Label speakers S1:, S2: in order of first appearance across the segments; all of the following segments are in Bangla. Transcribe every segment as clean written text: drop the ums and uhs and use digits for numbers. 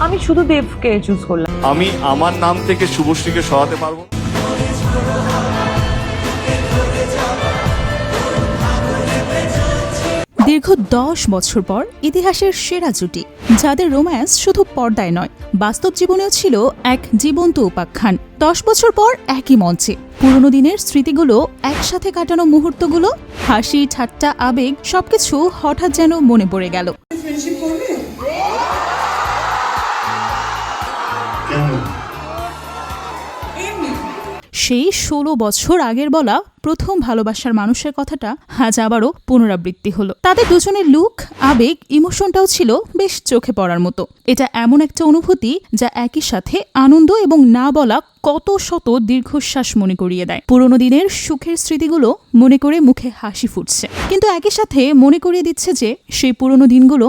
S1: আমি শুধু দেবকে চুজ করলাম।
S2: আমি আমার নাম থেকে শুভশ্রীকে সরাতে পারবো।
S3: দীর্ঘ 10 বছর পর ইতিহাসের সেরা জুটি, যাদের রোম্যান্স শুধু পর্দায় নয়, বাস্তব জীবনেও ছিল এক জীবন্ত উপাখ্যান। 10 বছর পর একই মঞ্চে পুরনো দিনের স্মৃতিগুলো, একসাথে কাটানো মুহূর্তগুলো, হাসি, ঠাট্টা, আবেগ সবকিছু হঠাৎ যেন মনে পড়ে গেল। সেই 16 বছর আগের বলা প্রথম ভালোবাসার মানুষের কথাটা আজ আবারও পুনরাবৃত্তি হলো। তাদের দুজনের লুক, আবেগ, ইমোশনটাও ছিল বেশ চোখে পড়ার মতো। এটা এমন একটা অনুভূতি যা একই সাথে আনন্দ এবং না বলা কত শত দীর্ঘশ্বাস মনে করিয়ে দেয়। পুরোনো দিনের সুখের স্মৃতিগুলো মনে করে মুখে হাসি ফুটছে, কিন্তু একই সাথে মনে করিয়ে দিচ্ছে যে সেই পুরোনো দিনগুলো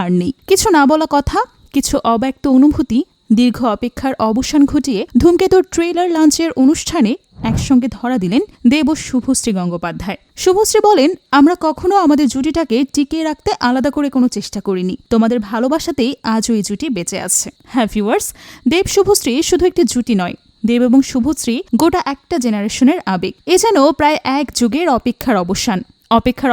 S3: আর নেই। কিছু না বলা কথা, কিছু অব্যক্ত অনুভূতি দীর্ঘ অপেক্ষার অবসান ঘটিয়ে ধূমকেতুর ট্রেলার লঞ্চের অনুষ্ঠানে একসঙ্গে ধরা দিলেন দেব ও শুভশ্রী গঙ্গোপাধ্যায়। শুভশ্রী বলেন, আমরা কখনো আমাদের জুটিটাকে টিকিয়ে রাখতে আলাদা করে কোনো চেষ্টা করিনি। তোমাদের ভালোবাসাতেই আজও এই জুটি বেঁচে আছে। হ্যাঁ ভিউয়ার্স, দেব শুভশ্রী শুধু একটি জুটি নয়, দেব এবং শুভশ্রী গোটা একটা জেনারেশনের আবেগ। এ যেন প্রায় এক যুগের অপেক্ষার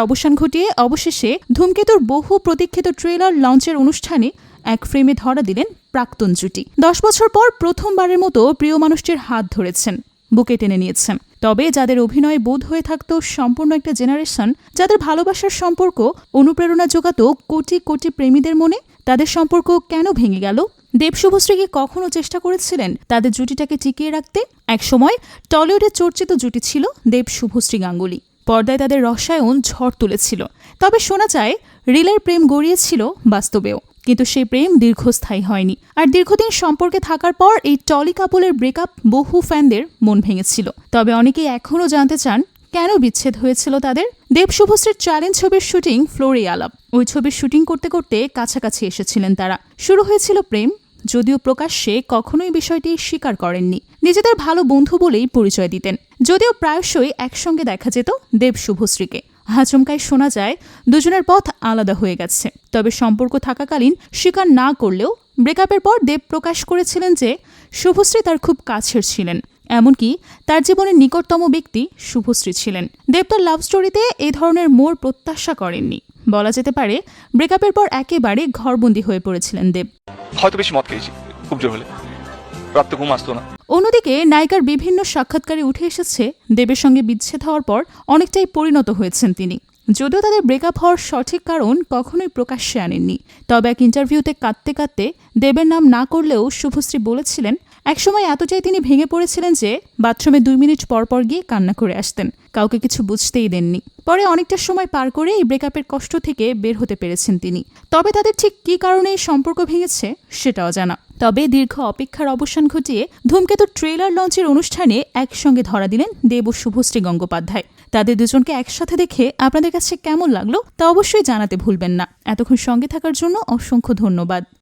S3: অবসান ঘটিয়ে অবশেষে ধূমকেতুর বহু প্রতীক্ষিত ট্রেলার লঞ্চের অনুষ্ঠানে এক ফ্রেমে ধরা দিলেন প্রাক্তন জুটি। 10 বছর পর প্রথমবারের মতো প্রিয় মানুষটির হাত ধরেছেন, বুকে টেনে নিয়েছেন। তবে যাদের অভিনয়ে বোধ হয়ে থাকত সম্পূর্ণ একটা জেনারেশন, যাদের ভালোবাসার সম্পর্ক অনুপ্রেরণা জোগাত কোটি কোটি প্রেমীদের মনে, তাদের সম্পর্ক কেন ভেঙে গেল? দেব শুভশ্রী কি কখনো চেষ্টা করেছিলেন তাদের জুটিটাকে টিকিয়ে রাখতে? একসময় টলিউডের চর্চিত জুটি ছিল দেব শুভশ্রী গাঙ্গুলি। পর্দায় তাদের রসায়ন ঝড় তুলেছিল। তবে শোনা যায় রিলের প্রেম গড়িয়েছিল বাস্তবেও, কিন্তু সেই প্রেম দীর্ঘস্থায়ী হয়নি। আর দীর্ঘদিন সম্পর্কে থাকার পর এই টলি কাপলের ব্রেকআপ বহু ফ্যানদের মন ভেঙেছিল। তবে অনেকেই এখনও জানতে চান কেন বিচ্ছেদ হয়েছিল তাদের। দেব শুভশ্রীর চ্যালেঞ্জ ছবির শুটিং ফ্লোরে আলাপ। ওই ছবির শুটিং করতে করতে কাছাকাছি এসেছিলেন তারা। শুরু হয়েছিল প্রেম, যদিও প্রকাশ্যে কখনোই বিষয়টি স্বীকার করেননি। নিজেদের ভালো বন্ধু বলেই পরিচয় দিতেন। যদিও প্রায়শই একসঙ্গে দেখা যেত দেব শুভশ্রীকে। আচমকাই শোনা যায় দুজনের পথ আলাদা হয়ে গেছে। তবে সম্পর্ক থাকাকালীন স্বীকার না করলেও ব্রেকআপের পর দেব প্রকাশ করেছিলেন যে শুভশ্রী তার খুব কাছের ছিলেন, এমনকি তার জীবনের নিকটতম ব্যক্তি শুভশ্রী ছিলেন। দেব তার লাভ স্টোরিতে এই ধরনের মোড় প্রত্যাশা করেননি। বলা যেতে পারে ব্রেকআপের পর একেবারে ঘরবন্দি হয়ে পড়েছিলেন দেব।
S2: হয়তো বেশি মদ খেয়েছি, খুব জোর হলে রাত তো ঘুম আসতো না।
S3: অন্যদিকে নায়িকার বিভিন্ন সাক্ষাৎকারে উঠে এসেছে দেবের সঙ্গে বিচ্ছেদ হওয়ার পর অনেকটাই পরিণত হয়েছেন তিনি। যদিও তাদের ব্রেকআপ হওয়ার সঠিক কারণ কখনোই প্রকাশ্যে আনেননি। তবে এক ইন্টারভিউতে কাঁদতে কাঁদতে দেবের নাম না করলেও শুভশ্রী বলেছিলেন একসময় এতটাই তিনি ভেঙে পড়েছিলেন যে বাথরুমে 2 মিনিট পর পর গিয়ে কান্না করে আসতেন, কাউকে কিছু বুঝতেই দেননি। পরে অনেকটা সময় পার করে এই ব্রেকআপের কষ্ট থেকে বের হতে পেরেছেন তিনি। তবে তাদের ঠিক কী কারণে এই সম্পর্ক ভেঙেছে সেটাও জানা। তবে দীর্ঘ অপেক্ষার অবসান ঘটিয়ে ধূমকেতুর ট্রেলার লঞ্চের অনুষ্ঠানে একসঙ্গে ধরা দিলেন দেব ও শুভশ্রী গঙ্গোপাধ্যায়। তাদের দুজনকে একসাথে দেখে আপনাদের কাছে কেমন লাগলো তা অবশ্যই জানাতে ভুলবেন না। এতক্ষণ সঙ্গে থাকার জন্য অসংখ্য ধন্যবাদ।